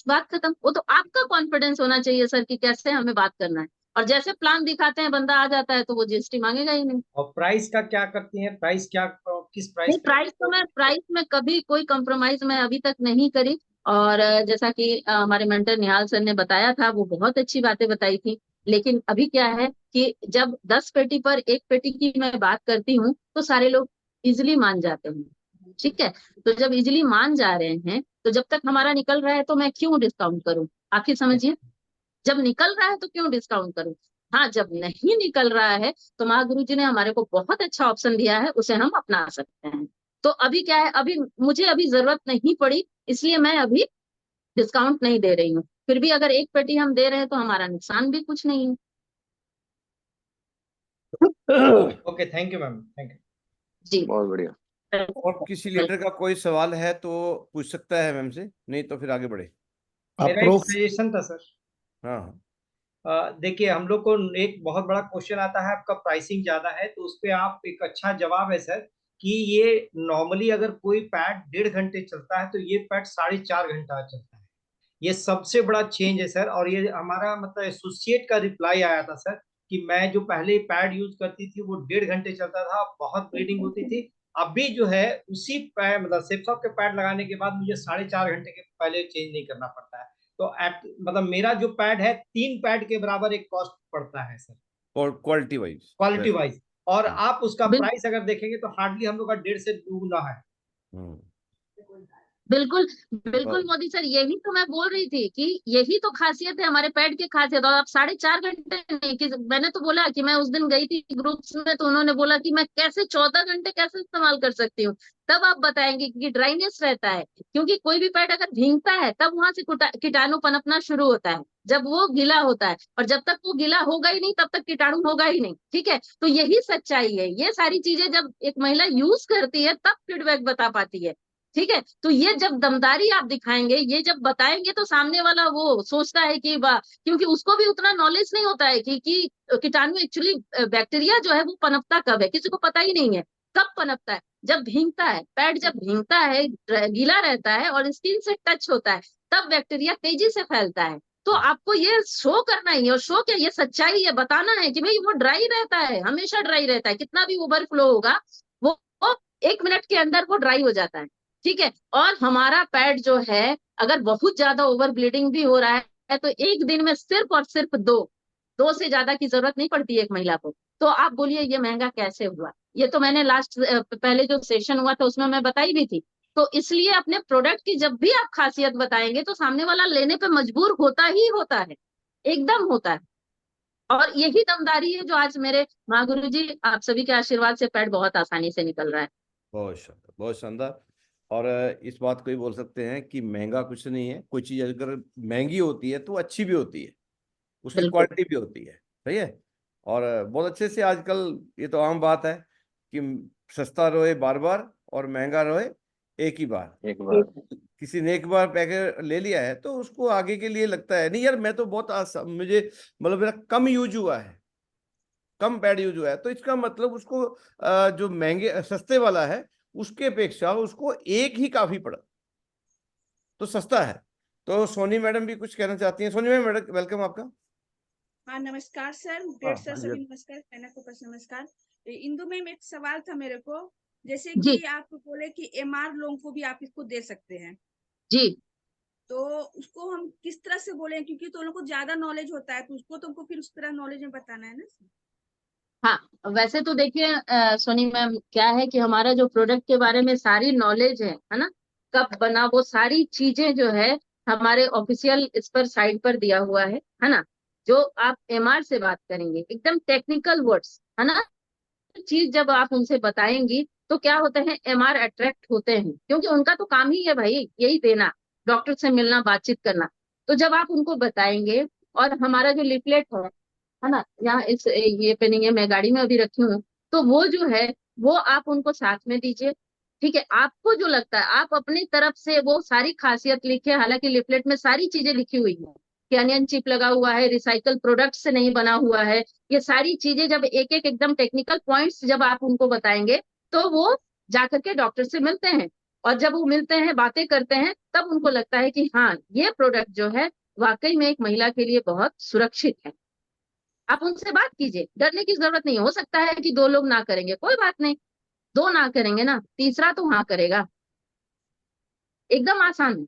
बात खत्म। वो तो आपका कॉन्फिडेंस होना चाहिए सर कि कैसे हमें बात करना है, और जैसे प्लान दिखाते हैं बंदा आ जाता है तो वो जीएसटी मांगेगा ही नहीं। और प्राइस का क्या करती हैं? प्राइस क्या, किस प्राइस नहीं, पे? प्राइस में कभी कोई कॉम्प्रोमाइज मैं अभी तक नहीं करी। और जैसा कि हमारे मेंटर निहाल सर ने बताया था, वो बहुत अच्छी बातें बताई थी। लेकिन अभी क्या है कि जब 10 पेटी पर 1 पेटी की मैं बात करती हूँ तो सारे लोग इजिली मान जाते हैं, ठीक है। तो जब इजिली मान जा रहे हैं, तो जब तक हमारा निकल रहा है तो मैं क्यों डिस्काउंट करूं, आप ही समझिए। जब निकल रहा है तो क्यों डिस्काउंट करूं। हाँ, जब नहीं निकल रहा है तो महागुरु जी ने हमारे को बहुत अच्छा ऑप्शन दिया है, उसे हम अपना सकते हैं। तो अभी क्या है, अभी मुझे अभी जरूरत नहीं पड़ी, इसलिए मैं अभी डिस्काउंट नहीं दे रही हूँ। फिर भी अगर 1 पेटी हम दे रहे हैं तो हमारा नुकसान भी कुछ नहीं है। Okay, thank you ma'am, thank you. जी, बहुत बढ़िया। और किसी लीडर का कोई सवाल है तो पूछ सकता है मैम से, नहीं तो फिर आगे बढ़े। मेरा एक अप्रोक्स सजेशन था सर। हाँ हाँ। देखिए, हम लोग को एक बहुत बड़ा क्वेश्चन आता है, आपका प्राइसिंग ज्यादा है, तो उस पे आप एक अच्छा जवाब है सर कि ये नॉर्मली अगर कोई पैड 1.5 घंटे चलता है तो ये पैड 4.5 घंटा चलता है। ये सबसे बड़ा चेंज है सर। और ये हमारा मतलब एसोसिएट का रिप्लाई आया था सर कि मैं जो पहले पैड यूज करती थी वो 1.5 घंटे चलता था, बहुत ब्लीडिंग होती थी। अभी जो है उसी पैड मतलब सेप्सॉप के पैड लगाने के बाद मुझे 4.5 घंटे के पहले चेंज नहीं करना पड़ता है। तो मतलब मेरा जो पैड है 3 पैड के बराबर एक कॉस्ट पड़ता है सर, और क्वालिटी वाइज। Quality wise. और आप उसका बिल, प्राइस अगर देखेंगे तो हार्डली हम लोग का 1.5 से 2 गुना है। हम्म। बिल्कुल बिल्कुल ब- मोदी सर, यही तो मैं बोल रही थी कि यही तो खासियत है हमारे पैड की खासियत। और आप 4.5 घंटे नहीं, कि मैंने तो बोला कि मैं उस दिन गई थी ग्रुप्स में, तो उन्होंने बोला कि मैं कैसे 14 घंटे कैसे इस्तेमाल कर सकती हूँ। तब आप बताएंगे कि ड्राइनेस रहता है, क्योंकि कोई भी पैड अगर भीगता है तब वहां से कीटाणु पनपना शुरू होता है, जब वो गीला होता है। और जब तक वो गीला होगा ही नहीं तब तक कीटाणु होगा ही नहीं, ठीक है। तो यही सच्चाई है। ये सारी चीजें जब एक महिला यूज करती है तब फीडबैक बता पाती है, ठीक है। तो ये जब दमदारी आप दिखाएंगे, ये जब बताएंगे, तो सामने वाला वो सोचता है कि वाह, क्योंकि उसको भी उतना नॉलेज नहीं होता है कि कीटाणु एक्चुअली, बैक्टीरिया जो है वो पनपता कब है, किसी को पता ही नहीं है। कब पनपता है, जब भींगता है पैड, जब भींगता है, गीला रहता है और स्किन से टच होता है, तब बैक्टीरिया तेजी से फैलता है। तो आपको ये शो करना ही है, और शो क्या, ये सच्चाई है, बताना है कि भाई वो ड्राई रहता है, हमेशा ड्राई रहता है, कितना भी ओवरफ्लो होगा वो 1 मिनट के अंदर वो ड्राई हो जाता है, ठीक है। और हमारा पैड जो है, अगर बहुत ज्यादा ओवर ब्लीडिंग भी हो रहा है तो एक दिन में सिर्फ और सिर्फ दो से ज्यादा की जरूरत नहीं पड़ती है एक महिला को। तो आप बोलिए ये महंगा कैसे हुआ? ये तो मैंने लास्ट पहले जो सेशन हुआ था उसमें मैं बताई भी थी। तो इसलिए अपने प्रोडक्ट की जब भी आप खासियत बताएंगे तो सामने वाला लेने पे मजबूर होता ही होता है, एकदम होता है। और यही दमदारी है जो आज मेरे महागुरु जी आप सभी के आशीर्वाद से पैड बहुत आसानी से निकल रहा है। बहुत शानदार, बहुत शानदार। और इस बात को भी बोल सकते हैं कि महंगा कुछ नहीं है, कोई चीज अगर महंगी होती है तो अच्छी भी होती है, उसकी बिल्कुल क्वालिटी भी होती है, सही है। और बहुत अच्छे से आजकल ये तो आम बात है कि सस्ता रोए बार बार और महंगा रोए एक ही बार। एक बार किसी ने एक बार पैकेट ले लिया है तो उसको आगे के लिए लगता है नहीं यार, मैं तो बहुत मुझे मतलब मेरा कम यूज हुआ है, कम पैड यूज हुआ है, तो इसका मतलब उसको जो महंगे सस्ते वाला है उसके अपेक्षा उसको एक ही काफी पड़ा, तो सस्ता है। तो सोनी मैडम भी कुछ कहना चाहती हैं। सोनी मैडम वेलकम आपका। हाँ नमस्कार सर, हाँ, ग्रेट सर, हाँ जी। सभी नमस्कार, कहना को बस नमस्कार। इंदु मैम एक सवाल था मेरे को, जैसे जी कि आप बोले कि एमआर लोगों को भी आप इसको दे सकते हैं, जी। तो उसको हम किस तरह से बोले, क्योंकि तो लोगों को ज्यादा नॉलेज होता है तो उसको तुमको फिर उस तरह नॉलेज में बताना है ना। हाँ वैसे तो देखिए सोनी मैम, क्या है कि हमारा जो प्रोडक्ट के बारे में सारी नॉलेज है ना, कब बना, वो सारी चीजें जो है हमारे ऑफिशियल इस पर साइट पर दिया हुआ है ना। जो आप एमआर से बात करेंगे एकदम टेक्निकल वर्ड्स, है ना, चीज जब आप उनसे बताएंगी तो क्या होते हैं, एमआर अट्रैक्ट होते हैं, क्योंकि उनका तो काम ही है भाई यही देना, डॉक्टर से मिलना, बातचीत करना। तो जब आप उनको बताएंगे, और हमारा जो लिफलेट है ना, यहाँ इस ये पे नहीं है, मैं गाड़ी में अभी रखी हूँ, तो वो जो है वो आप उनको साथ में दीजिए, ठीक है। आपको जो लगता है आप अपनी तरफ से वो सारी खासियत लिखे, हालांकि लिफलेट में सारी चीजें लिखी हुई है कि अनियन चिप लगा हुआ है, रिसाइकल प्रोडक्ट से नहीं बना हुआ है, ये सारी चीजें जब एक एक एकदम टेक्निकल पॉइंट्स जब आप उनको बताएंगे तो वो जाकर के डॉक्टर से मिलते हैं, और जब वो मिलते हैं, बातें करते हैं, तब उनको लगता है कि हाँ ये प्रोडक्ट जो है वाकई में एक महिला के लिए बहुत सुरक्षित है। आप उनसे बात कीजिए, डरने की जरूरत नहीं है। हो सकता है कि 2 लोग ना करेंगे, कोई बात नहीं, 2 ना करेंगे ना, तीसरा तो हाँ करेगा, एकदम आसान है।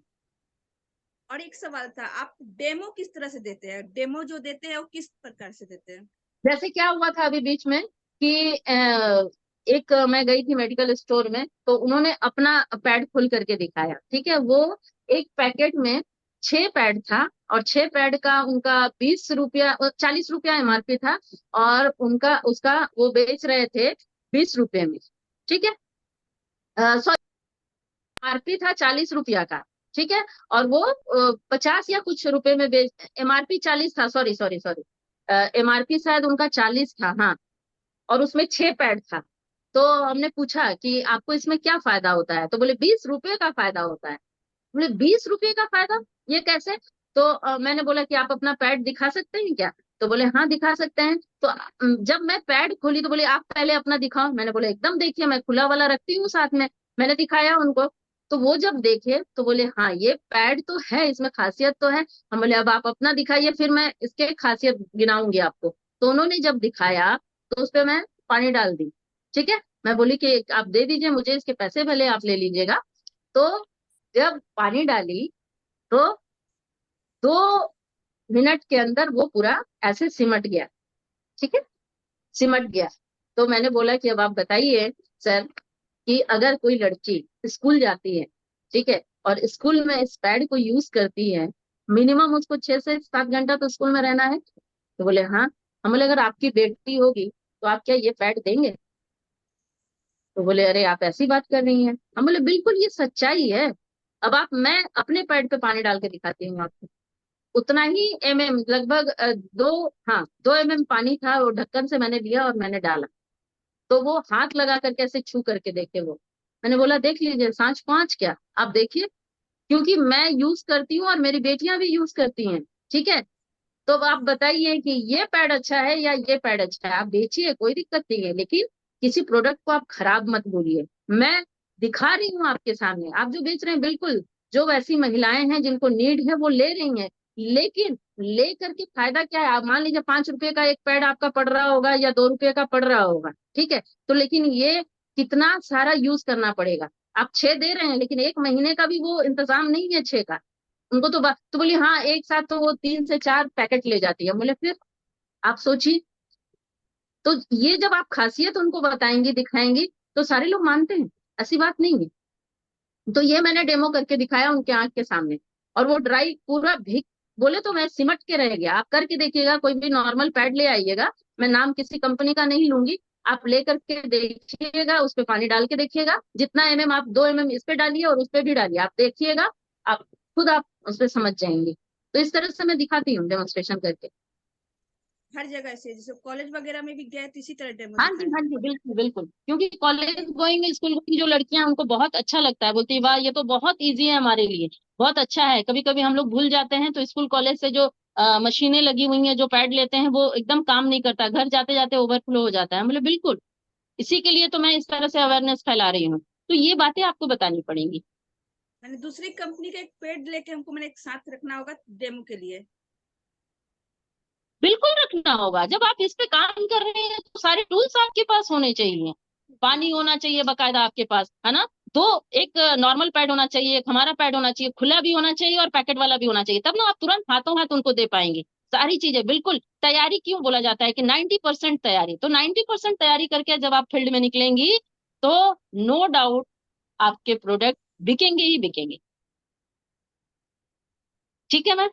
और एक सवाल था, आप डेमो किस तरह से देते हैं, डेमो जो देते हैं वो किस प्रकार से देते हैं? जैसे क्या हुआ था अभी बीच में कि एक मैं गई थी मेडिकल स्टोर में, तो उन्होंने अपना पैड खोल करके दिखाया, ठीक है। वो एक पैकेट में 6 पैड था, और 6 पैड का उनका 20 रुपया 40 रुपया एमआरपी था, और उनका उसका वो बेच रहे थे 20 रुपये में, ठीक है। सॉरी, एमआरपी था 40 रुपया का, ठीक है। और वो 50 या कुछ रुपए में बेच, एमआरपी 40 था, सॉरी सॉरी सॉरी, एमआरपी शायद उनका 40 था, हाँ। और उसमें 6 पैड था। तो हमने पूछा कि आपको इसमें क्या फायदा होता है, तो बोले 20 रुपये का फायदा होता है। बोले 20 रुपये का फायदा, ये कैसे? तो मैंने बोला कि आप अपना पैड दिखा सकते हैं क्या? तो बोले हाँ दिखा सकते हैं। तो जब मैं पैड खोली तो बोले आप पहले अपना दिखाओ। मैंने बोला एकदम देखिए, मैं खुला वाला रखती हूँ साथ में। मैंने दिखाया उनको, तो वो जब देखे तो बोले हाँ ये पैड तो है, इसमें खासियत तो है। हम बोले अब आप अपना दिखाइए, फिर मैं इसके खासियत गिनाऊंगी आपको। तो उन्होंने जब दिखाया तो उस पर मैं पानी डाल दी, ठीक है। मैं बोली कि आप दे दीजिए मुझे, इसके पैसे भले आप ले लीजिएगा। तो जब पानी डाली तो 2 मिनट के अंदर वो पूरा ऐसे सिमट गया, ठीक है, सिमट गया। तो मैंने बोला कि अब आप बताइए सर कि अगर कोई लड़की स्कूल जाती है, ठीक है, और स्कूल में इस पैड को यूज करती है, मिनिमम उसको 6 से 7 घंटा तो स्कूल में रहना है। तो बोले हाँ। हम बोले अगर आपकी बेटी होगी तो आप क्या ये पैड देंगे? तो बोले अरे आप ऐसी बात कर रही हैं। हम बोले बिल्कुल ये सच्चाई है। अब आप, मैं अपने पैड पे पानी डाल के दिखाती हूँ आपको, उतना ही लगभग 2 mm पानी था, वो ढक्कन से मैंने लिया और मैंने डाला, तो वो हाथ लगा करके ऐसे छू करके देखे वो। मैंने बोला देख लीजिए सांच पांच क्या, आप देखिए, क्योंकि मैं यूज करती हूँ और मेरी बेटियां भी यूज करती हैं, ठीक है। तो अब आप बताइए कि ये पैड अच्छा है या ये पैड अच्छा है, आप बेचिए कोई दिक्कत नहीं है, लेकिन किसी प्रोडक्ट को आप खराब मत बोलिए। मैं दिखा रही हूँ आपके सामने, आप जो बेच रहे हैं बिल्कुल, जो वैसी महिलाएं हैं जिनको नीड है वो ले रही हैं, लेकिन ले करके फायदा क्या है? आप मान लीजिए 5 रुपए का एक पैड आपका पड़ रहा होगा या 2 रुपए का पड़ रहा होगा, ठीक है, तो लेकिन ये कितना सारा यूज करना पड़ेगा। आप 6 दे रहे हैं लेकिन 1 महीने का भी वो इंतजाम नहीं है 6 का। उनको तो बोली हाँ एक साथ तो वो 3 से 4 पैकेट ले जाती है। बोले फिर आप सोचिए, तो ये जब आप खासियत उनको बताएंगी दिखाएंगी तो सारे लोग मानते हैं, ऐसी बात नहीं है। तो ये मैंने डेमो करके दिखाया उनके आंख के सामने, और वो ड्राई पूरा भीग, बोले तो मैं सिमट के रह गया। आप करके देखिएगा, कोई भी नॉर्मल पैड ले आइएगा, मैं नाम किसी कंपनी का नहीं लूंगी, आप ले करके देखिएगा, उस पे पानी डाल के देखिएगा, जितना आप 2 mm इस पे डालिए और उस पे भी डालिए, आप देखिएगा, आप खुद आप उस पे समझ जाएंगे। तो इस तरह से मैं दिखाती हूँ डेमोन्स्ट्रेशन करके। हर जगह से, जैसे कॉलेज वगैरह में भी गए तो इसी तरह डेमो हाँ जी, दिखाया। हाँ जी, बिल्कुल बिल्कुल, क्योंकि कॉलेज गोइंग स्कूल गोइंग जो लड़कियां हैं, उनको बहुत अच्छा लगता है, बोलती है वाह ये तो बहुत इजी है हमारे लिए, बहुत अच्छा है। कभी कभी हम लोग भूल जाते हैं तो स्कूल कॉलेज से जो मशीनें लगी हुई हैं, जो पैड लेते हैं, वो एकदम काम नहीं करता, घर जाते जाते ओवरफ्लो हो जाता है। बोले बिल्कुल, इसी के लिए तो मैं इस तरह से अवेयरनेस फैला रही हूँ। तो ये बातें आपको बतानी पड़ेंगी। मैंने दूसरी कंपनी का एक पेड लेके हमको मैंने एक साथ रखना होगा डेमो के लिए। बिल्कुल रखना होगा। जब आप इस पे काम कर रहे हैं तो सारे टूल्स आपके पास होने चाहिए। पानी होना चाहिए बकायदा आपके पास, है ना। दो, एक नॉर्मल पैड होना चाहिए, एक हमारा पैड होना चाहिए, खुला भी होना चाहिए और पैकेट वाला भी होना चाहिए, तब ना आप तुरंत हाथों हाथ उनको दे पाएंगे। सारी चीजें बिल्कुल तैयारी, क्यों बोला जाता है कि 90% तैयारी, तो 90% तैयारी करके जब आप फील्ड में निकलेंगी तो नो डाउट आपके प्रोडक्ट बिकेंगे ही बिकेंगे। ठीक है ma'am.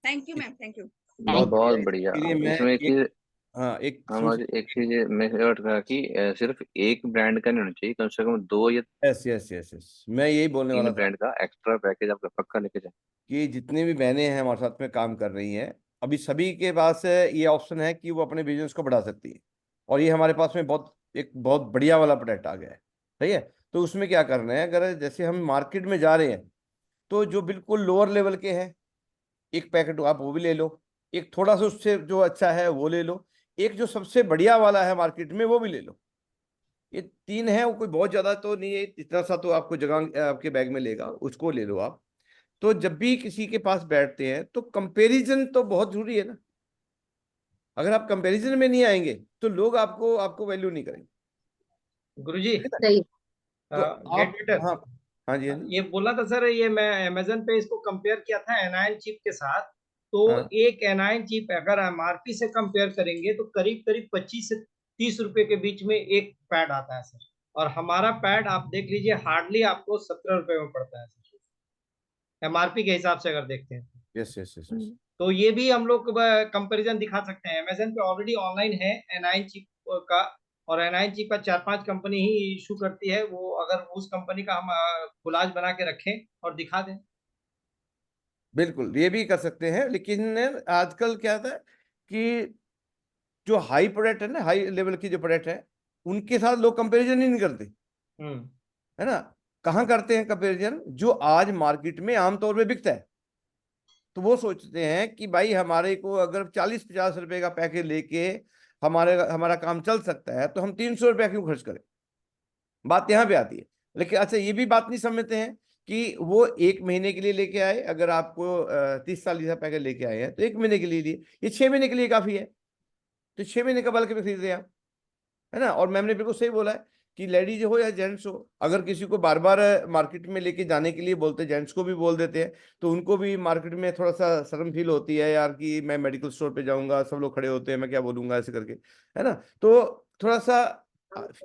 Thank you ma'am, thank you. बहुत बहुत बढ़िया। बढ़िया। इसके लिए मैं इसमें एक एक, चीज हाँ एक हमारी एक चीज मैं और कहा कि सिर्फ एक ब्रांड का नहीं होना चाहिए, कम से कम 2 या यस यस यस यस, मैं यही बोलने 3 वाला था ब्रांड का एक्स्ट्रा पैकेज आप पक्का लेके जाए। कि जितने भी बहनें हैं हमारे साथ में काम कर रही हैं, अभी सभी के पास ये ऑप्शन है कि वो अपने बिजनेस को बढ़ा सकती है। और ये हमारे पास में एक बहुत बढ़िया वाला प्रोडक्ट आ गया है। सही है। तो उसमें क्या करना है, अगर जैसे हम मार्केट में जा रहे हैं तो जो बिल्कुल लोअर लेवल के हैं, एक पैकेट आप वो भी ले लो, एक थोड़ा सा उससे जो अच्छा है वो ले लो, एक जो सबसे बढ़िया वाला है मार्केट में वो भी ले लो। ये 3 है, वो कोई बहुत ज्यादा तो नहीं है, इतना सा तो आपको जगह आपके बैग में लेगा, उसको ले लो आप। तो जब भी किसी के पास बैठते हैं तो कंपैरिजन तो बहुत जरूरी है ना। अगर आप कंपैरिजन में नहीं आएंगे तो लोग आपको आपको वैल्यू नहीं करेंगे। गुरुजी, है ना? सही। तो गेट आप, बेटर, हाँ हाँ जी, हाँ जी, ये बोला था सर, ये मैं अमेजन पे इसको कंपेयर किया था एनायन चिप के साथ। तो हाँ एक एनायन चिप अगर एमआरपी से कंपेयर करेंगे तो करीब करीब 25 से 30 रुपए के बीच में एक पैड आता है सर। और हमारा पैड आप देख लीजिए हार्डली आपको 17 रुपए में पड़ता है सर, एमआरपी के हिसाब से अगर देखते हैं तो। Yes yes yes yes. तो ये भी हम लोग कंपैरिजन दिखा सकते हैं। अमेजन पे ऑलरेडी ऑनलाइन है एनाइन चिप का, और एनाइन चिप का 4-5 कंपनी ही इशू करती है वो। अगर उस कंपनी का हम कोलाज बना के रखें और दिखा दें। बिल्कुल ये भी कर सकते हैं, लेकिन आजकल क्या था कि जो हाई प्रोडक्ट है ना, हाई लेवल की जो प्रोडक्ट है, उनके साथ लोग कंपैरिजन ही नहीं करते। हम्म। है ना। कहाँ करते हैं कंपैरिजन? जो आज मार्केट में आमतौर पे बिकता है, तो वो सोचते हैं कि भाई हमारे को अगर 40-50 रुपए का पैकेज लेके हमारा काम चल सकता है तो हम 300 रुपया क्यों खर्च करें। बात यहाँ पे आती है। लेकिन अच्छा, ये भी बात नहीं समझते हैं कि वो 1 महीने के लिए लेके आए, अगर आपको 30-40 का पैकेज लेके आए हैं तो 1 महीने के लिए लिए, ये 6 महीने के लिए काफी है। तो 6 महीने का बल्क में खरीद रहे हैं आप। है ना। और मैम ने बिल्कुल सही बोला है कि लेडीज हो या जेंट्स हो, अगर किसी को बार बार मार्केट में लेके जाने के लिए बोलते, जेंट्स को भी बोल देते हैं, तो उनको भी मार्केट में थोड़ा सा शर्म फील होती है यार कि मैं मेडिकल स्टोर पे जाऊंगा, सब लोग खड़े होते हैं, मैं क्या बोलूंगा ऐसे करके। है ना। तो थोड़ा सा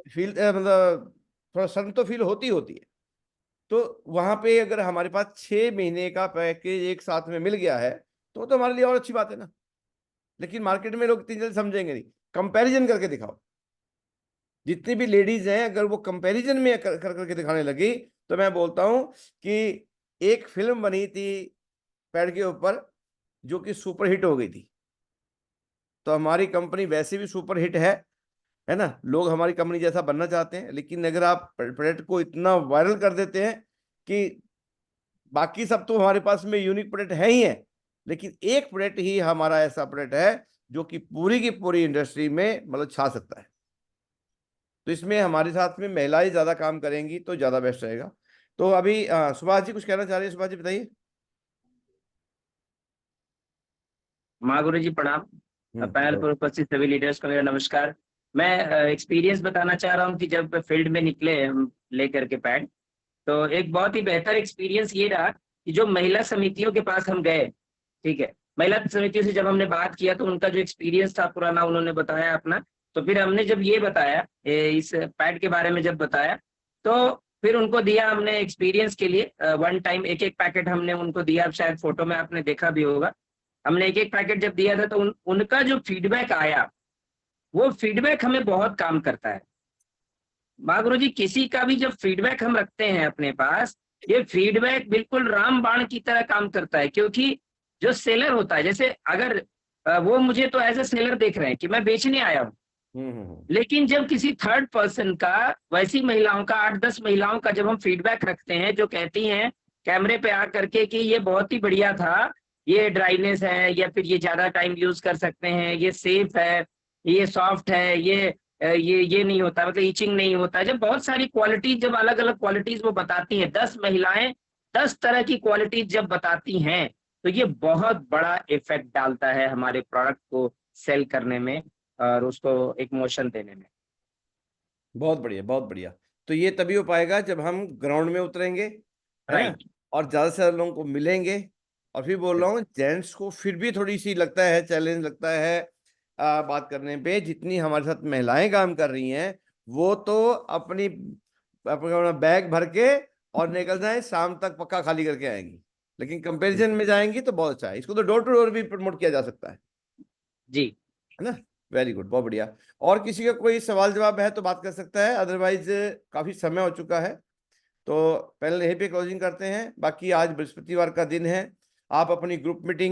फील मतलब थोड़ा शर्म तो फील होती होती है। तो वहां पे अगर हमारे पास 6 महीने का पैकेज एक साथ में मिल गया है तो हमारे लिए और अच्छी बात है ना। लेकिन मार्केट में लोग इतनी जल्दी समझेंगे नहीं। कंपैरिजन करके दिखाओ। जितनी भी लेडीज हैं अगर वो कंपैरिजन में करके दिखाने लगी, तो मैं बोलता हूं कि एक फिल्म बनी थी पैड के ऊपर जो कि सुपर हिट हो गई थी। तो हमारी कंपनी वैसे भी सुपर हिट है ना। लोग हमारी कंपनी जैसा बनना चाहते हैं, लेकिन अगर आप प्रोडक्ट को इतना वायरल कर देते हैं कि बाकी सब तो हमारे पास में यूनिक प्रोडक्ट है ही है, लेकिन एक प्रोडक्ट ही हमारा ऐसा प्रोडक्ट है जो कि पूरी की पूरी इंडस्ट्री में मतलब छा सकता है। तो इसमें हमारे साथ में महिलाएं ज्यादा काम करेंगी तो ज्यादा बेस्ट रहेगा। तो अभी सुभाष जी कुछ कहना चाह रहे हैं? सुभाष जी बताइए। महागुरु जी प्रणाम। पैनल पर उपस्थित सभी लीडर्स को मेरा नमस्कार। मैं एक्सपीरियंस बताना चाह रहा हूँ कि जब फील्ड में निकले हम लेकर के पैड, तो एक बहुत ही बेहतर एक्सपीरियंस ये रहा कि जो महिला समितियों के पास हम गए, ठीक है, महिला समितियों से जब हमने बात किया तो उनका जो एक्सपीरियंस था पुराना उन्होंने बताया अपना, तो फिर हमने जब ये बताया इस पैड के बारे में जब बताया, तो फिर उनको दिया हमने एक्सपीरियंस के लिए वन टाइम एक पैकेट हमने उनको दिया। अब शायद फोटो में आपने देखा भी होगा, हमने एक पैकेट जब दिया था तो उनका जो फीडबैक आया, वो फीडबैक हमें बहुत काम करता है। महागुरु जी, किसी का भी जब फीडबैक हम रखते हैं अपने पास, ये फीडबैक बिल्कुल रामबाण की तरह काम करता है, क्योंकि जो सेलर होता है, जैसे अगर वो मुझे तो एज ए सेलर देख रहे हैं कि मैं बेचने आया हूँ, लेकिन जब किसी थर्ड पर्सन का, वैसी महिलाओं का 8-10 महिलाओं का जब हम फीडबैक रखते हैं जो कहती हैं कैमरे पे आ करके कि ये बहुत ही बढ़िया था, ये ड्राइनेस है, या फिर ये ज्यादा टाइम यूज कर सकते हैं, ये सेफ है, ये सॉफ्ट है, ये नहीं होता, मतलब ईचिंग नहीं होता, जब बहुत सारी क्वालिटीज, जब अलग अलग क्वालिटीज वो बताती हैं, 10 महिलाएं 10 तरह की क्वालिटीज जब बताती हैं, तो ये बहुत बड़ा इफेक्ट डालता है हमारे प्रोडक्ट को सेल करने में और उसको एक मोशन देने में। बहुत बढ़िया, बहुत बढ़िया। तो ये तभी हो पाएगा जब हम ग्राउंड में उतरेंगे, है ना, राइट। और ज्यादा से ज्यादा लोगों को मिलेंगे। और फिर बोल रहा हूँ, जेंट्स को फिर भी थोड़ी सी लगता है, चैलेंज लगता है बात करने पे। जितनी हमारे साथ महिलाएं काम कर रही हैं, वो तो अपना बैग भर के और निकल जाए, शाम तक पक्का खाली करके आएंगी। लेकिन कंपैरिजन में जाएंगी तो बहुत अच्छा है। इसको तो डोर टू डोर भी प्रमोट किया जा सकता है जी, है ना। वेरी गुड, बहुत बढ़िया। और किसी का कोई सवाल जवाब है तो बात कर सकता है, अदरवाइज काफी समय हो चुका है, तो पहले यहीं पे क्लोजिंग करते हैं। बाकी आज बृहस्पतिवार का दिन है, आप अपनी ग्रुप मीटिंग